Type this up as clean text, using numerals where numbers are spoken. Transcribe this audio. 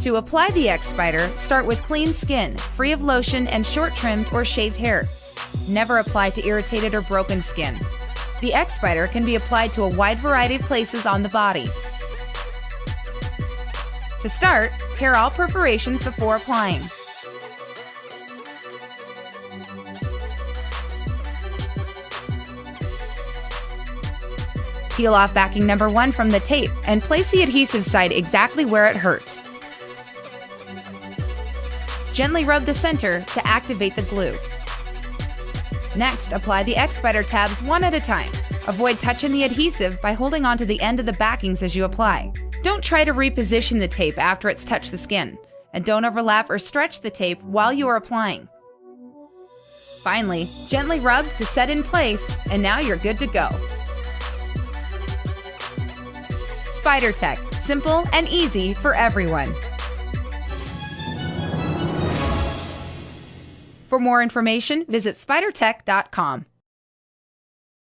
To apply the X-Spider, start with clean skin, free of lotion and short-trimmed or shaved hair. Never apply to irritated or broken skin. The X-Spider can be applied to a wide variety of places on the body. To start, tear all perforations before applying. Peel off backing number 1 from the tape and place the adhesive side exactly where it hurts. Gently rub the center to activate the glue. Next, apply the X-Spider tabs one at a time. Avoid touching the adhesive by holding onto the end of the backings as you apply. Don't try to reposition the tape after it's touched the skin, and don't overlap or stretch the tape while you are applying. Finally, gently rub to set in place, and now you're good to go. SpiderTech, simple and easy for everyone. For more information, visit SpiderTech.com.